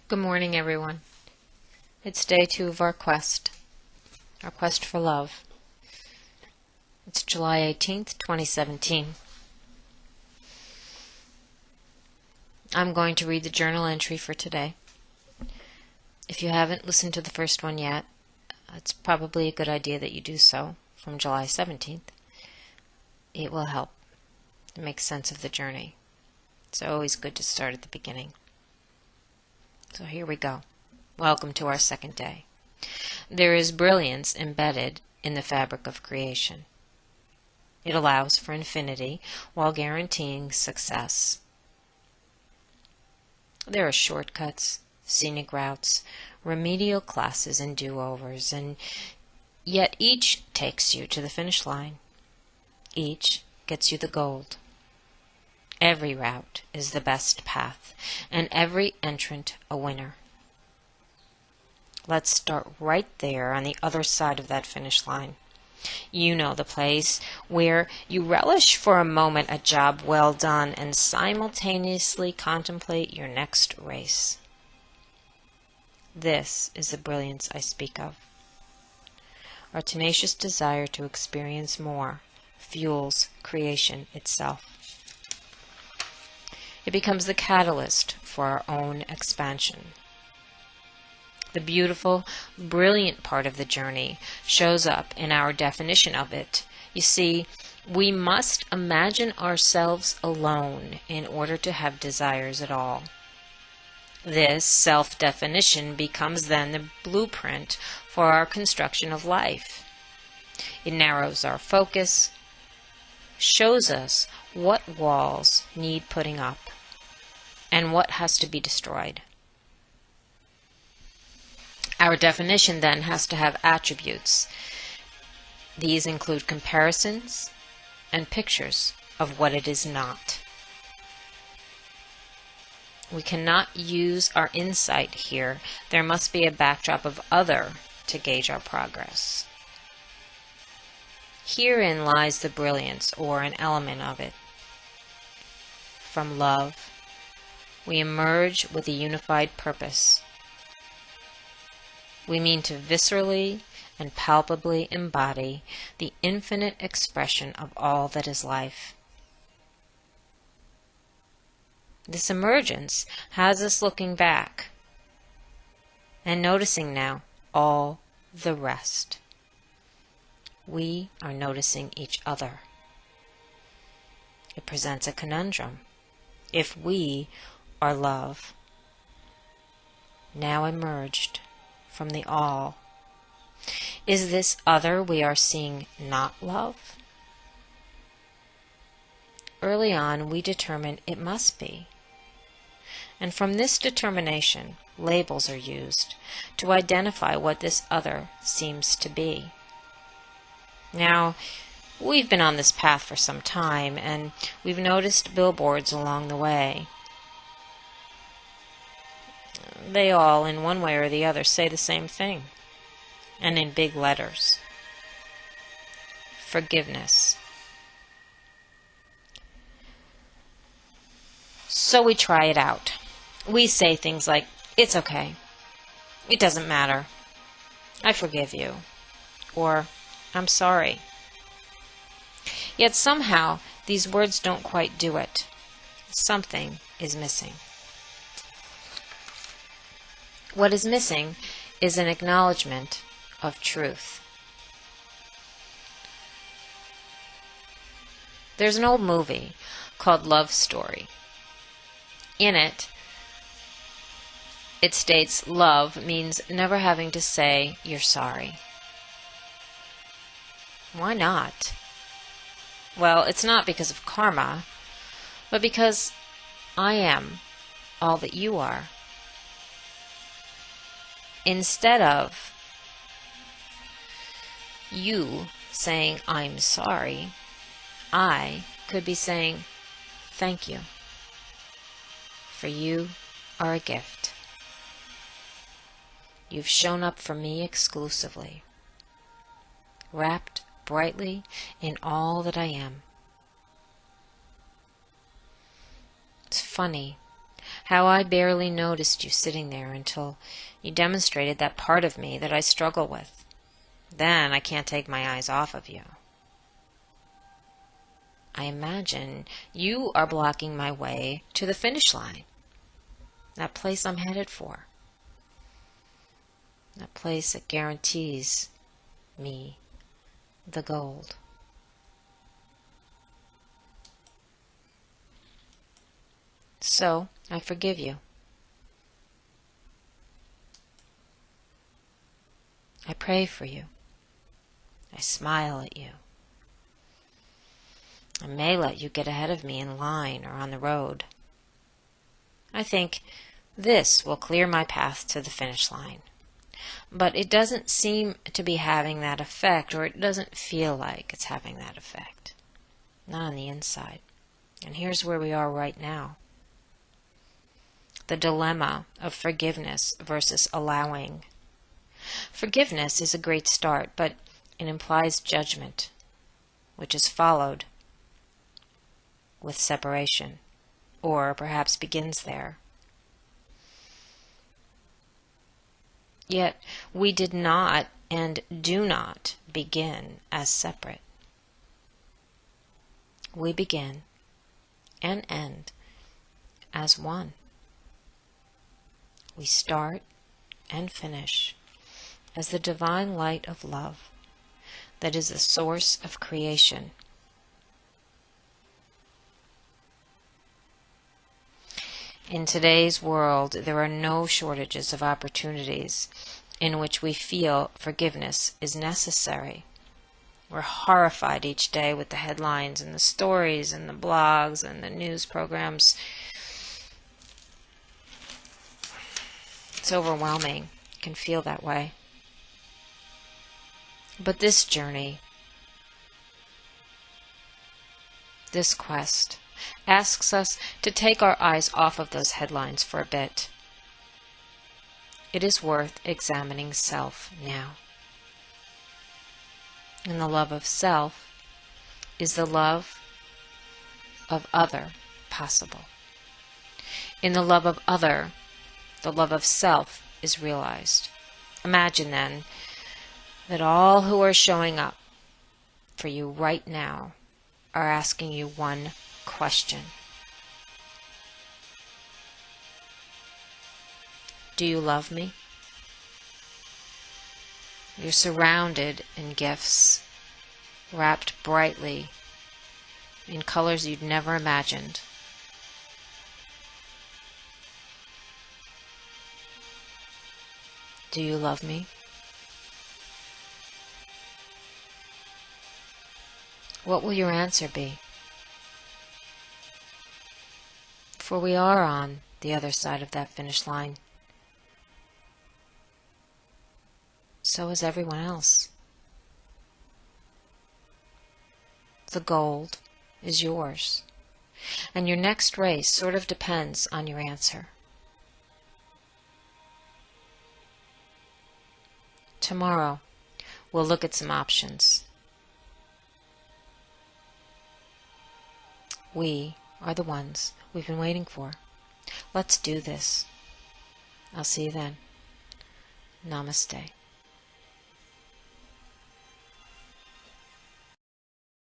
Good morning, everyone. It's day 2 of our quest for love. It's July 18th, 2017. I'm going to read the journal entry for today. If you haven't listened to the first one yet, it's probably a good idea that you do so from July 17th. It will help to make sense of the journey. It's always good to start at the beginning. So here we go. Welcome to our second day. There is brilliance embedded in the fabric of creation. It allows for infinity while guaranteeing success. There are shortcuts, scenic routes, remedial classes, and do-overs, and yet each takes you to the finish line. Each gets you the gold. Every route is the best path, and every entrant a winner. Let's start right there on the other side of that finish line. You know the place where you relish for a moment a job well done and simultaneously contemplate your next race. This is the brilliance I speak of. Our tenacious desire to experience more fuels creation itself. It becomes the catalyst for our own expansion. The beautiful, brilliant part of the journey shows up in our definition of it. You see, we must imagine ourselves alone in order to have desires at all. This self-definition becomes then the blueprint for our construction of life. It narrows our focus, shows us what walls need putting up, and what has to be destroyed. Our definition then has to have attributes. These include comparisons and pictures of what it is not. We cannot use our insight here. There must be a backdrop of other to gauge our progress. Herein lies the brilliance, or an element of it. From love, we emerge with a unified purpose. We mean to viscerally and palpably embody the infinite expression of all that is life. This emergence has us looking back and noticing now all the rest. We are noticing each other. It presents a conundrum. If we are love, now emerged from the all, is this other we are seeing not love? Early on, we determine it must be. And from this determination, labels are used to identify what this other seems to be. Now, we've been on this path for some time, and we've noticed billboards along the way. They all, in one way or the other, say the same thing, and in big letters. Forgiveness. So we try it out. We say things like, "It's okay. It doesn't matter. I forgive you." Or, "I'm sorry." Yet somehow these words don't quite do it. Something is missing. What is missing is an acknowledgement of truth. There's an old movie called Love Story. In it, it states love means never having to say you're sorry. Why not? Well, it's not because of karma, but because I am all that you are. Instead of you saying I'm sorry, I could be saying thank you, for you are a gift. You've shown up for me exclusively, wrapped brightly in all that I am. It's funny how I barely noticed you sitting there until you demonstrated that part of me that I struggle with. Then I can't take my eyes off of you. I imagine you are blocking my way to the finish line, that place I'm headed for, that place that guarantees me the gold. So, I forgive you. I pray for you. I smile at you. I may let you get ahead of me in line or on the road. I think this will clear my path to the finish line. But it doesn't seem to be having that effect, or it doesn't feel like it's having that effect. Not on the inside. And here's where we are right now. The dilemma of forgiveness versus allowing. Forgiveness is a great start, but it implies judgment, which is followed with separation, or perhaps begins there. Yet we did not and do not begin as separate. We begin and end as one. We start and finish as the divine light of love that is the source of creation. In today's world, there are no shortages of opportunities in which we feel forgiveness is necessary. We're horrified each day with the headlines and the stories and the blogs and the news programs. It's overwhelming. You can feel that way. But this journey, this quest, asks us to take our eyes off of those headlines for a bit. It is worth examining self now. And the love of self is the love of other possible. In the love of other, the love of self is realized. Imagine then that all who are showing up for you right now are asking you one question. Do you love me? You're surrounded in gifts, wrapped brightly in colors you'd never imagined. Do you love me? What will your answer be? For we are on the other side of that finish line. So is everyone else. The gold is yours, and your next race sort of depends on your answer. Tomorrow, we'll look at some options. We are the ones we've been waiting for. Let's do this. I'll see you then. Namaste.